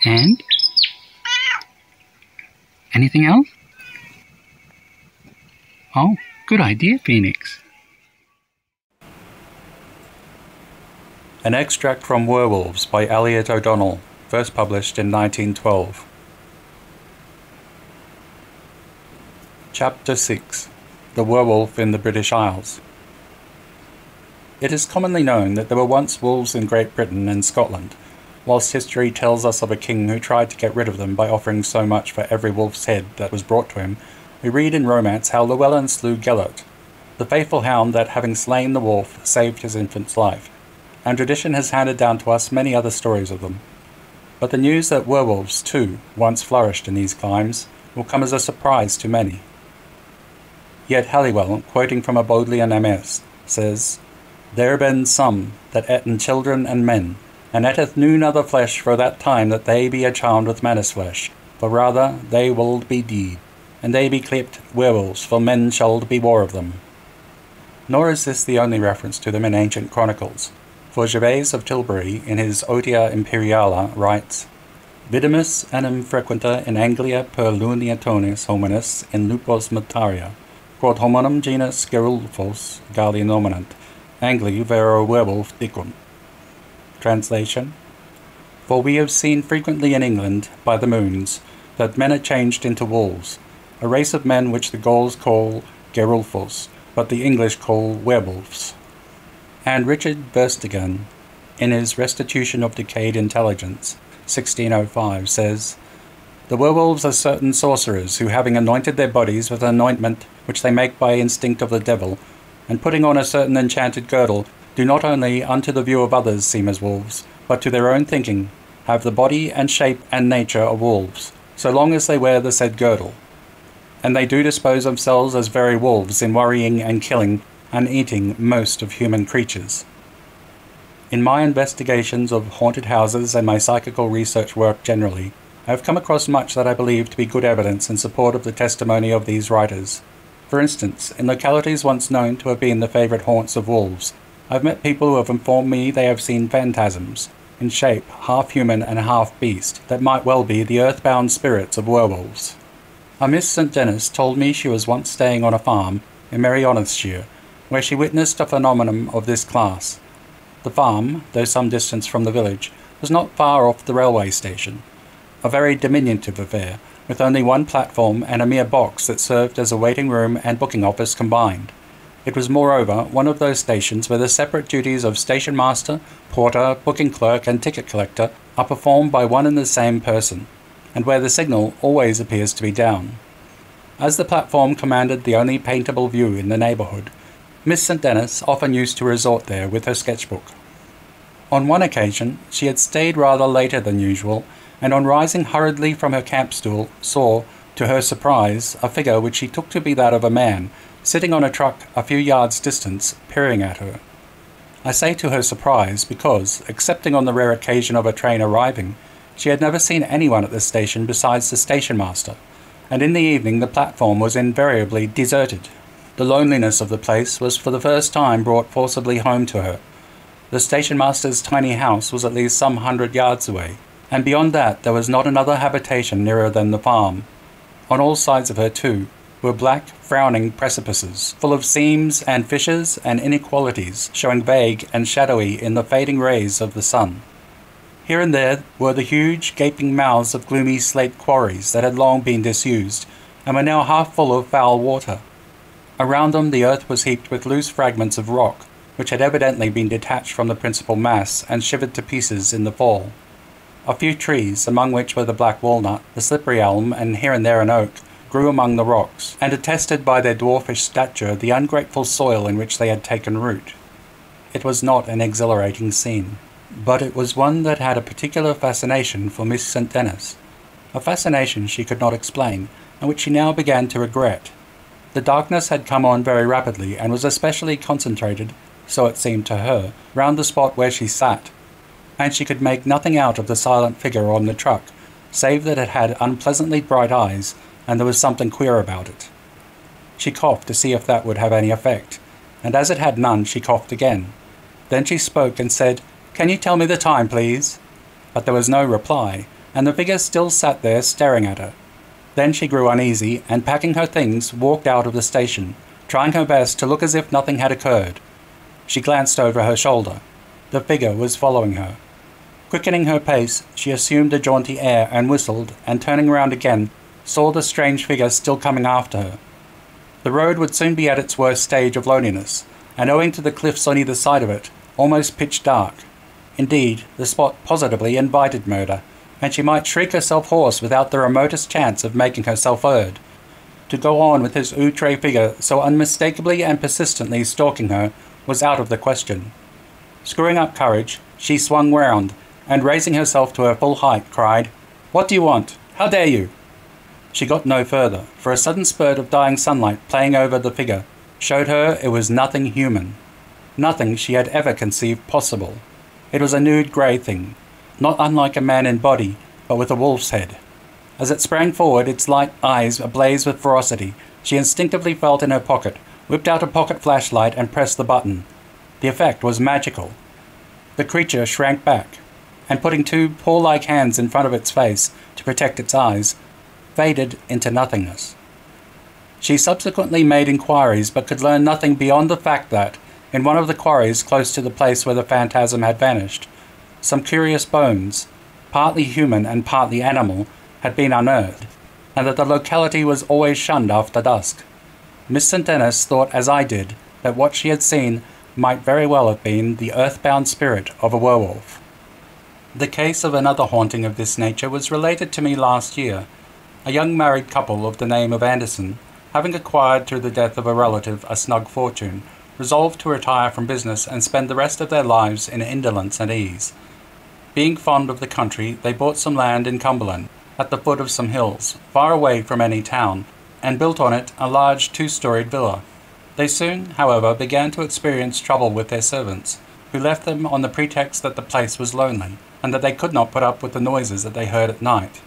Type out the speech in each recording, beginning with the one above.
And? Anything else? Oh, good idea, Phoenix. An extract from Werewolves by Elliot O'Donnell, first published in 1912. Chapter 6. The Werewolf in the British Isles. It is commonly known that there were once wolves in Great Britain and Scotland, whilst history tells us of a king who tried to get rid of them by offering so much for every wolf's head that was brought to him. We read in romance how Llewellyn slew Gelert, the faithful hound that, having slain the wolf, saved his infant's life, and tradition has handed down to us many other stories of them. But the news that werewolves, too, once flourished in these climes, will come as a surprise to many. Yet Halliwell, quoting from a Bodleian MS, says, "There ben some that etten children and men, and etteth noon other flesh for that time that they be acharmed with man's flesh, for rather they will be deed, and they be clipped werewolves, for men shall be war of them." Nor is this the only reference to them in ancient chronicles, for Gervase of Tilbury, in his Otia Imperiala, writes, "Vidimus enim frequenta in Anglia per luniatonis hominis in lupos mutaria, quod hominum genus Gerulphos Galli nominant, Angli vero werewolf dicum." Translation: "For we have seen frequently in England, by the moons, that men are changed into wolves, a race of men which the Gauls call Gerulphos, but the English call werewolves." And Richard Verstegan, in his Restitution of Decayed Intelligence, 1605, says, "The werewolves are certain sorcerers who, having anointed their bodies with an anointment which they make by instinct of the devil, and putting on a certain enchanted girdle, do not only unto the view of others seem as wolves, but to their own thinking have the body and shape and nature of wolves, so long as they wear the said girdle. And they do dispose themselves as very wolves in worrying and killing and eating most of human creatures." In my investigations of haunted houses and my psychical research work generally, I have come across much that I believe to be good evidence in support of the testimony of these writers. For instance, in localities once known to have been the favourite haunts of wolves, I have met people who have informed me they have seen phantasms, in shape half human and half beast, that might well be the earthbound spirits of werewolves. A Miss St. Denis told me she was once staying on a farm in Merionethshire, where she witnessed a phenomenon of this class. The farm, though some distance from the village, was not far off the railway station, a very diminutive affair, with only one platform and a mere box that served as a waiting room and booking office combined. It was moreover one of those stations where the separate duties of station master, porter, booking clerk and ticket collector are performed by one and the same person, and where the signal always appears to be down. As the platform commanded the only paintable view in the neighbourhood, Miss St. Denis often used to resort there with her sketchbook. On one occasion she had stayed rather later than usual, and on rising hurriedly from her camp stool saw, to her surprise, a figure which she took to be that of a man, sitting on a truck a few yards distance, peering at her. I say to her surprise because, excepting on the rare occasion of a train arriving, she had never seen anyone at the station besides the station master, and in the evening the platform was invariably deserted. The loneliness of the place was for the first time brought forcibly home to her. The station master's tiny house was at least some 100 yards away, and beyond that there was not another habitation nearer than the farm. On all sides of her, too, were black, frowning precipices, full of seams and fissures and inequalities, showing vague and shadowy in the fading rays of the sun. Here and there were the huge, gaping mouths of gloomy slate quarries that had long been disused, and were now half full of foul water. Around them the earth was heaped with loose fragments of rock, which had evidently been detached from the principal mass and shivered to pieces in the fall. A few trees, among which were the black walnut, the slippery elm, and here and there an oak, grew among the rocks, and attested by their dwarfish stature the ungrateful soil in which they had taken root. It was not an exhilarating scene, but it was one that had a particular fascination for Miss St. Denis, a fascination she could not explain, and which she now began to regret. The darkness had come on very rapidly, and was especially concentrated, so it seemed to her, round the spot where she sat, and she could make nothing out of the silent figure on the truck, save that it had unpleasantly bright eyes, and there was something queer about it. She coughed to see if that would have any effect, and as it had none, she coughed again. Then she spoke and said, "Can you tell me the time, please?" But there was no reply, and the figure still sat there staring at her. Then she grew uneasy, and packing her things, walked out of the station, trying her best to look as if nothing had occurred. She glanced over her shoulder. The figure was following her. Quickening her pace, she assumed a jaunty air and whistled, and turning round again, saw the strange figure still coming after her. The road would soon be at its worst stage of loneliness, and owing to the cliffs on either side of it, almost pitch dark. Indeed, the spot positively invited murder, and she might shriek herself hoarse without the remotest chance of making herself heard. To go on with this outre figure so unmistakably and persistently stalking her was out of the question. Screwing up courage, she swung round, and raising herself to her full height, cried, "What do you want? How dare you?" She got no further, for a sudden spurt of dying sunlight playing over the figure showed her it was nothing human, nothing she had ever conceived possible. It was a nude grey thing, not unlike a man in body, but with a wolf's head. As it sprang forward, its light eyes ablaze with ferocity, she instinctively felt in her pocket, whipped out a pocket flashlight, and pressed the button. The effect was magical. The creature shrank back, and putting two paw-like hands in front of its face to protect its eyes, faded into nothingness. She subsequently made inquiries, but could learn nothing beyond the fact that, in one of the quarries close to the place where the phantasm had vanished, some curious bones, partly human and partly animal, had been unearthed, and that the locality was always shunned after dusk. Miss St. Denis thought, as I did, that what she had seen might very well have been the earthbound spirit of a werewolf. The case of another haunting of this nature was related to me last year. A young married couple of the name of Anderson, having acquired through the death of a relative a snug fortune, resolved to retire from business and spend the rest of their lives in indolence and ease. Being fond of the country, they bought some land in Cumberland, at the foot of some hills, far away from any town, and built on it a large two-storied villa. They soon, however, began to experience trouble with their servants, who left them on the pretext that the place was lonely, and that they could not put up with the noises that they heard at night.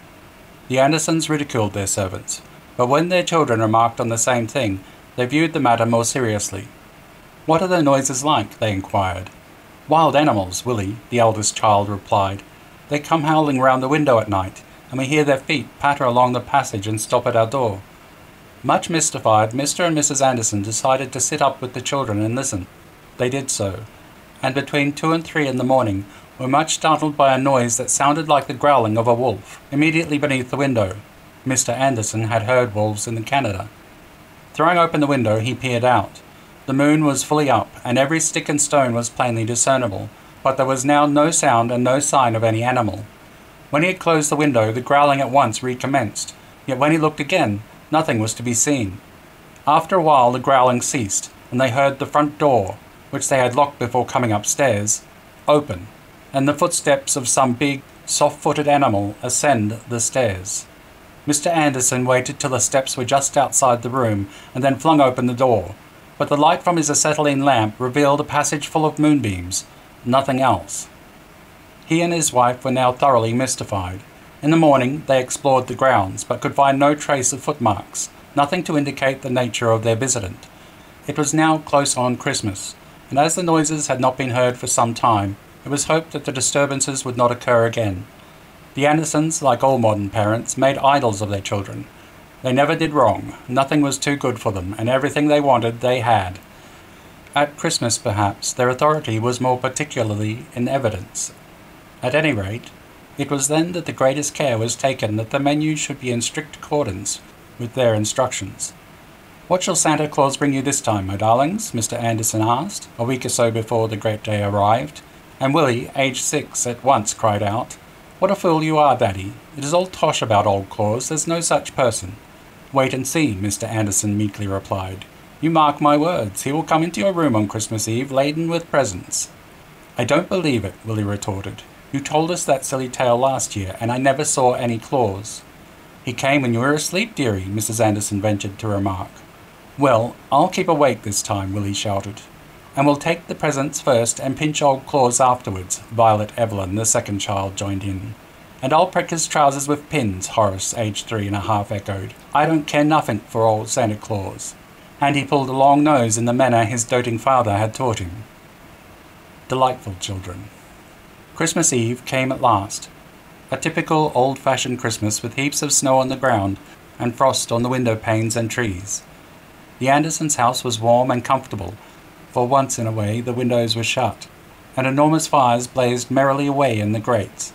The Andersons ridiculed their servants, but when their children remarked on the same thing, they viewed the matter more seriously. "What are the noises like?" they inquired. "Wild animals, Willie," the eldest child replied. "They come howling round the window at night, and we hear their feet patter along the passage and stop at our door." Much mystified, Mr. and Mrs. Anderson decided to sit up with the children and listen. They did so, and between 2 and 3 in the morning were much startled by a noise that sounded like the growling of a wolf, immediately beneath the window. Mr. Anderson had heard wolves in Canada. Throwing open the window, he peered out. The moon was fully up, and every stick and stone was plainly discernible, but there was now no sound and no sign of any animal. When he had closed the window, the growling at once recommenced, yet when he looked again, nothing was to be seen. After a while the growling ceased, and they heard the front door, which they had locked before coming upstairs, open, and the footsteps of some big, soft-footed animal ascend the stairs. Mr. Anderson waited till the steps were just outside the room, and then flung open the door. But the light from his acetylene lamp revealed a passage full of moonbeams, nothing else. He and his wife were now thoroughly mystified. In the morning they explored the grounds, but could find no trace of footmarks, nothing to indicate the nature of their visitant. It was now close on Christmas, and as the noises had not been heard for some time, it was hoped that the disturbances would not occur again. The Andersons, like all modern parents, made idols of their children. They never did wrong, nothing was too good for them, and everything they wanted they had. At Christmas, perhaps, their authority was more particularly in evidence. At any rate, it was then that the greatest care was taken that the menu should be in strict accordance with their instructions. "What shall Santa Claus bring you this time, my darlings?" Mr. Anderson asked, a week or so before the great day arrived, and Willie, aged 6, at once cried out, "What a fool you are, Daddy! It is all tosh about Old Claus, there's no such person." "Wait and see," Mr. Anderson meekly replied. "You mark my words, he will come into your room on Christmas Eve laden with presents." "I don't believe it," Willie retorted. "You told us that silly tale last year, and I never saw any Claus." "He came when you were asleep, dearie," Mrs. Anderson ventured to remark. "Well, I'll keep awake this time," Willie shouted. "And we'll take the presents first and pinch Old Claus afterwards," Violet Evelyn, the second child, joined in. "And I'll prick his trousers with pins," Horace, aged 3.5, echoed. "I don't care nothing for old Santa Claus." And he pulled a long nose in the manner his doting father had taught him. Delightful children. Christmas Eve came at last. A typical old-fashioned Christmas with heaps of snow on the ground and frost on the window panes and trees. The Andersons' house was warm and comfortable. For once in a way the windows were shut, and enormous fires blazed merrily away in the grates.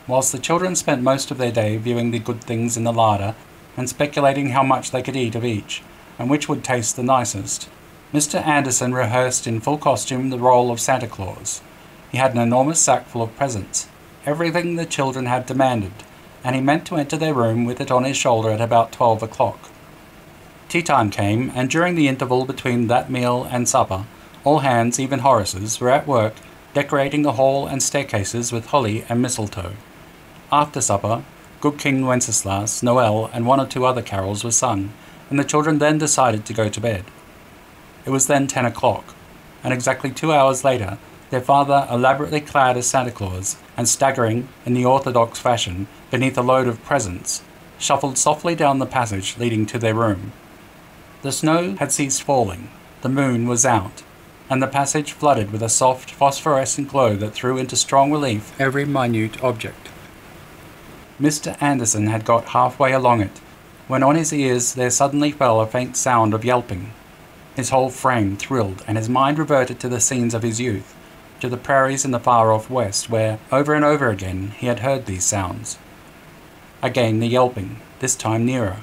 Whilst the children spent most of their day viewing the good things in the larder and speculating how much they could eat of each, and which would taste the nicest, Mr. Anderson rehearsed in full costume the role of Santa Claus. He had an enormous sack full of presents, everything the children had demanded, and he meant to enter their room with it on his shoulder at about 12 o'clock. Tea time came, and during the interval between that meal and supper, all hands, even Horace's, were at work decorating the hall and staircases with holly and mistletoe. After supper, Good King Wenceslas, Noel, and one or two other carols were sung, and the children then decided to go to bed. It was then 10 o'clock, and exactly 2 hours later, their father, elaborately clad as Santa Claus, and staggering, in the orthodox fashion, beneath a load of presents, shuffled softly down the passage leading to their room. The snow had ceased falling, the moon was out, and the passage flooded with a soft, phosphorescent glow that threw into strong relief every minute object. Mr. Anderson had got halfway along it, when on his ears there suddenly fell a faint sound of yelping. His whole frame thrilled, and his mind reverted to the scenes of his youth, to the prairies in the far-off west, where, over and over again, he had heard these sounds. Again the yelping, this time nearer.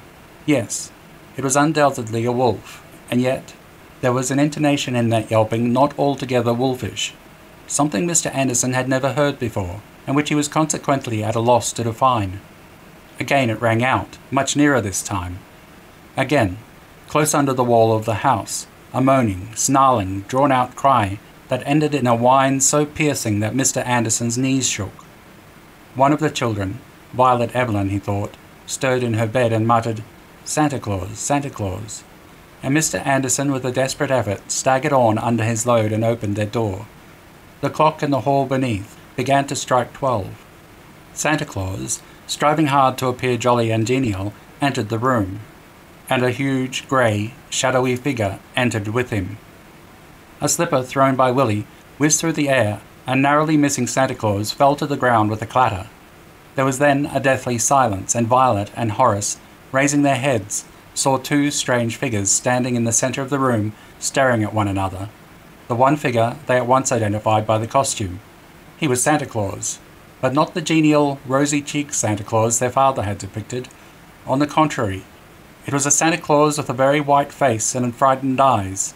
Yes, it was undoubtedly a wolf, and yet there was an intonation in that yelping not altogether wolfish, something Mr. Anderson had never heard before, and which he was consequently at a loss to define. Again it rang out, much nearer this time. Again, close under the wall of the house, a moaning, snarling, drawn-out cry that ended in a whine so piercing that Mr. Anderson's knees shook. One of the children, Violet Evelyn, he thought, stirred in her bed and muttered, "Santa Claus, Santa Claus," and Mr. Anderson, with a desperate effort, staggered on under his load and opened their door. The clock in the hall beneath began to strike 12. Santa Claus, striving hard to appear jolly and genial, entered the room, and a huge, grey, shadowy figure entered with him. A slipper thrown by Willie whizzed through the air, and narrowly missing Santa Claus fell to the ground with a clatter. There was then a deathly silence, and Violet and Horace, raising their heads, saw two strange figures standing in the centre of the room, staring at one another. The one figure they at once identified by the costume. He was Santa Claus, but not the genial, rosy-cheeked Santa Claus their father had depicted. On the contrary, it was a Santa Claus with a very white face and frightened eyes.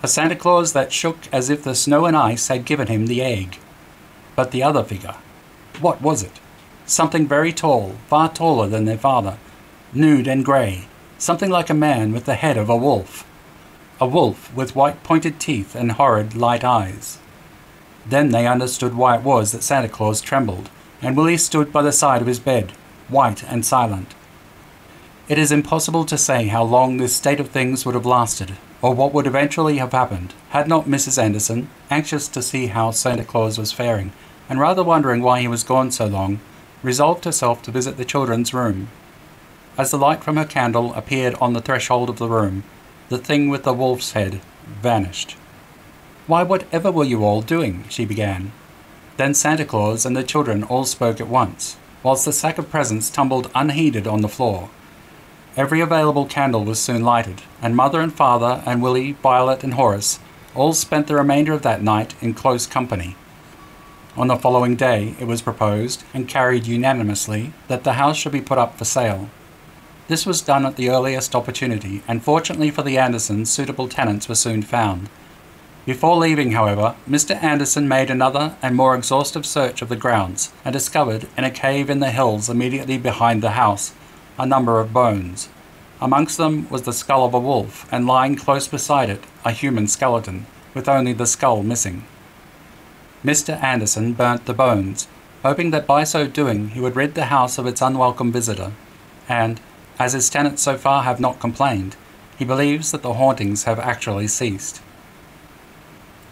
A Santa Claus that shook as if the snow and ice had given him the ague. But the other figure, what was it? Something very tall, far taller than their father, nude and grey, something like a man with the head of a wolf. A wolf with white pointed teeth and horrid light eyes. Then they understood why it was that Santa Claus trembled, and Willie stood by the side of his bed, white and silent. It is impossible to say how long this state of things would have lasted, or what would eventually have happened, had not Mrs. Anderson, anxious to see how Santa Claus was faring, and rather wondering why he was gone so long, resolved herself to visit the children's room. As the light from her candle appeared on the threshold of the room, the thing with the wolf's head vanished. "Why, whatever were you all doing?" she began. Then Santa Claus and the children all spoke at once, whilst the sack of presents tumbled unheeded on the floor. Every available candle was soon lighted, and Mother and Father and Willie, Violet and Horace all spent the remainder of that night in close company. On the following day it was proposed, and carried unanimously, that the house should be put up for sale. This was done at the earliest opportunity, and fortunately for the Andersons, suitable tenants were soon found. Before leaving, however, Mr. Anderson made another and more exhaustive search of the grounds, and discovered, in a cave in the hills immediately behind the house, a number of bones. Amongst them was the skull of a wolf, and lying close beside it, a human skeleton, with only the skull missing. Mr. Anderson burnt the bones, hoping that by so doing he would rid the house of its unwelcome visitor, and, as his tenants so far have not complained, he believes that the hauntings have actually ceased.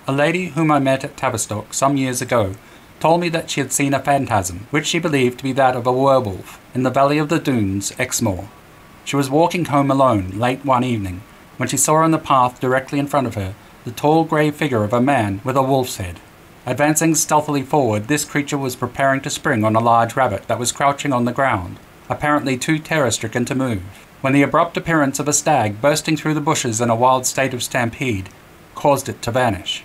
A lady whom I met at Tavistock some years ago told me that she had seen a phantasm, which she believed to be that of a werewolf, in the valley of the Dunes, Exmoor. She was walking home alone late one evening, when she saw on the path directly in front of her the tall grey figure of a man with a wolf's head. Advancing stealthily forward, this creature was preparing to spring on a large rabbit that was crouching on the ground, apparently too terror-stricken to move, when the abrupt appearance of a stag bursting through the bushes in a wild state of stampede caused it to vanish.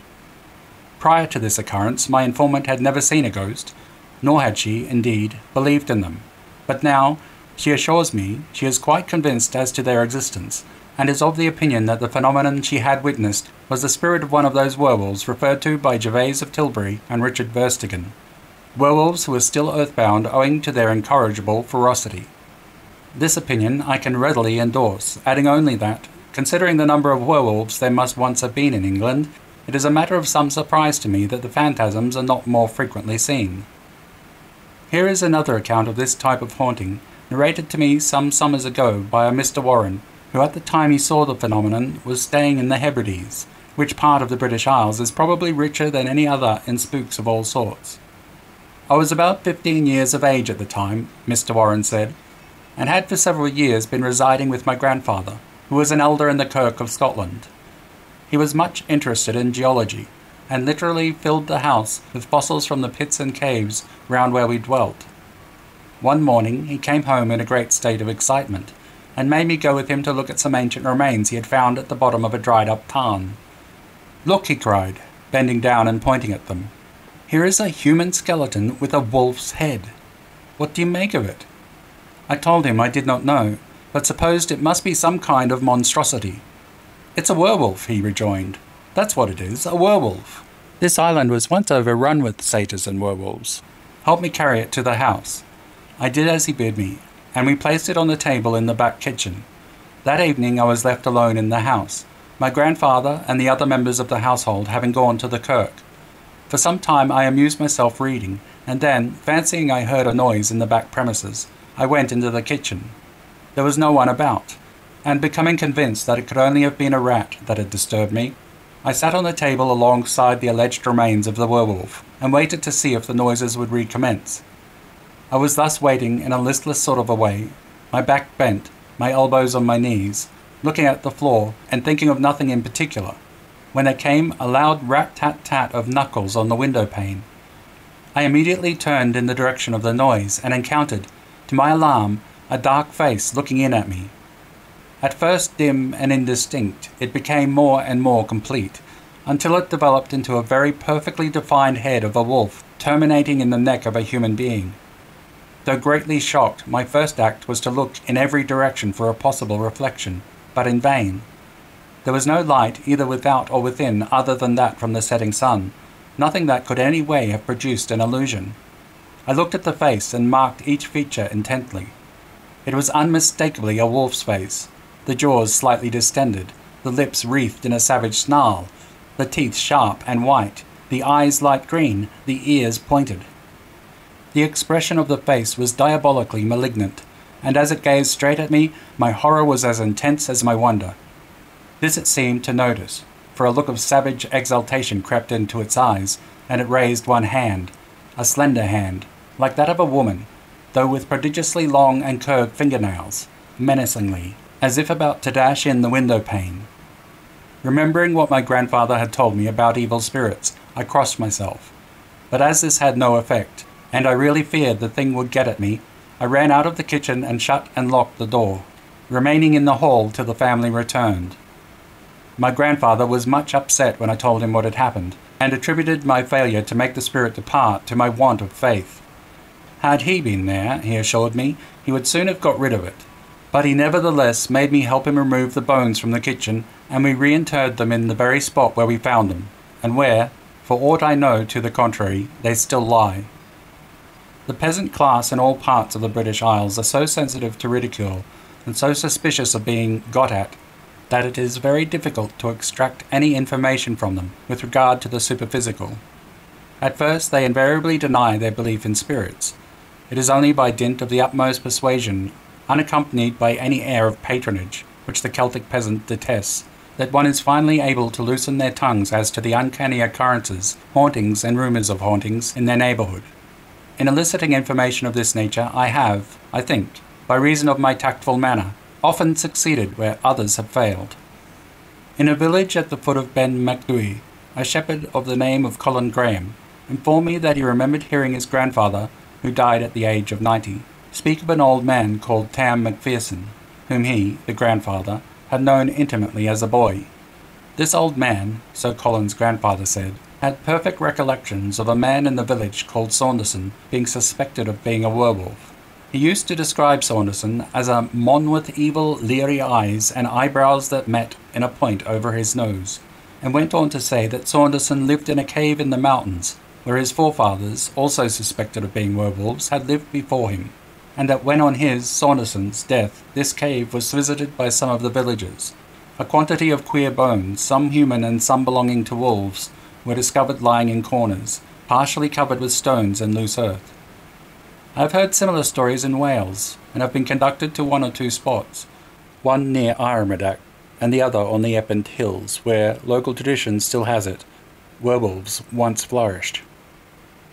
Prior to this occurrence, my informant had never seen a ghost, nor had she, indeed, believed in them. But now, she assures me she is quite convinced as to their existence, and is of the opinion that the phenomenon she had witnessed was the spirit of one of those werewolves referred to by Gervase of Tilbury and Richard Verstegen, werewolves who are still earthbound owing to their incorrigible ferocity. This opinion I can readily endorse, adding only that, considering the number of werewolves there must once have been in England, it is a matter of some surprise to me that the phantasms are not more frequently seen. Here is another account of this type of haunting, narrated to me some summers ago by a Mr. Warren, who at the time he saw the phenomenon was staying in the Hebrides, which part of the British Isles is probably richer than any other in spooks of all sorts. I was about 15 years of age at the time, Mr. Warren said, and had for several years been residing with my grandfather, who was an elder in the Kirk of Scotland. He was much interested in geology, and literally filled the house with fossils from the pits and caves round where we dwelt. One morning he came home in a great state of excitement, and made me go with him to look at some ancient remains he had found at the bottom of a dried-up tarn. "Look," he cried, bending down and pointing at them. "Here is a human skeleton with a wolf's head. What do you make of it?" I told him I did not know, but supposed it must be some kind of monstrosity. "It's a werewolf," he rejoined. "That's what it is, a werewolf. This island was once overrun with satyrs and werewolves. Help me carry it to the house." I did as he bid me, and we placed it on the table in the back kitchen. That evening I was left alone in the house, my grandfather and the other members of the household having gone to the kirk. For some time I amused myself reading, and then, fancying I heard a noise in the back premises, I went into the kitchen. There was no one about, and becoming convinced that it could only have been a rat that had disturbed me, I sat on the table alongside the alleged remains of the werewolf, and waited to see if the noises would recommence. I was thus waiting in a listless sort of a way, my back bent, my elbows on my knees, looking at the floor and thinking of nothing in particular, when there came a loud rat-tat-tat of knuckles on the window pane. I immediately turned in the direction of the noise and encountered, to my alarm, a dark face looking in at me. At first dim and indistinct, it became more and more complete, until it developed into a very perfectly defined head of a wolf, terminating in the neck of a human being. Though greatly shocked, my first act was to look in every direction for a possible reflection, but in vain. There was no light either without or within other than that from the setting sun, nothing that could any way have produced an illusion. I looked at the face and marked each feature intently. It was unmistakably a wolf's face, the jaws slightly distended, the lips wreathed in a savage snarl, the teeth sharp and white, the eyes light green, the ears pointed. The expression of the face was diabolically malignant, and as it gazed straight at me, my horror was as intense as my wonder. This it seemed to notice, for a look of savage exultation crept into its eyes, and it raised one hand, a slender hand, like that of a woman, though with prodigiously long and curved fingernails, menacingly, as if about to dash in the window pane. Remembering what my grandfather had told me about evil spirits, I crossed myself. But as this had no effect, and I really feared the thing would get at me, I ran out of the kitchen and shut and locked the door, remaining in the hall till the family returned. My grandfather was much upset when I told him what had happened, and attributed my failure to make the spirit depart to my want of faith. Had he been there, he assured me, he would soon have got rid of it, but he nevertheless made me help him remove the bones from the kitchen, and we reinterred them in the very spot where we found them, and where, for aught I know to the contrary, they still lie. The peasant class in all parts of the British Isles are so sensitive to ridicule, and so suspicious of being got at, that it is very difficult to extract any information from them with regard to the superphysical. At first they invariably deny their belief in spirits. It is only by dint of the utmost persuasion, unaccompanied by any air of patronage, which the Celtic peasant detests, that one is finally able to loosen their tongues as to the uncanny occurrences, hauntings and rumours of hauntings in their neighbourhood. In eliciting information of this nature I have, I think, by reason of my tactful manner, often succeeded where others have failed. In a village at the foot of Ben Macdui, a shepherd of the name of Colin Graham, informed me that he remembered hearing his grandfather, who died at the age of 90, speak of an old man called Tam McPherson, whom he, the grandfather, had known intimately as a boy. This old man, so Colin's grandfather said, had perfect recollections of a man in the village called Saunderson being suspected of being a werewolf. He used to describe Saunderson as a mon with evil, leery eyes and eyebrows that met in a point over his nose, and went on to say that Saunderson lived in a cave in the mountains, where his forefathers, also suspected of being werewolves, had lived before him, and that when on his, Saunderson's, death, this cave was visited by some of the villagers. A quantity of queer bones, some human and some belonging to wolves, were discovered lying in corners, partially covered with stones and loose earth. I have heard similar stories in Wales, and have been conducted to 1 or 2 spots, one near Iremadac, and the other on the Epent Hills, where, local tradition still has it, werewolves once flourished.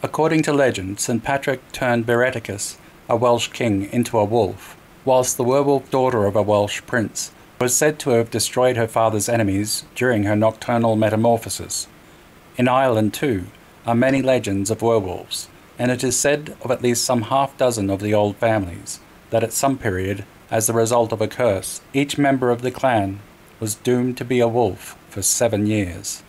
According to legend, St. Patrick turned Bereticus, a Welsh king, into a wolf, whilst the werewolf daughter of a Welsh prince was said to have destroyed her father's enemies during her nocturnal metamorphosis. In Ireland, too, are many legends of werewolves, and it is said of at least some half-dozen of the old families that at some period, as the result of a curse, each member of the clan was doomed to be a wolf for 7 years.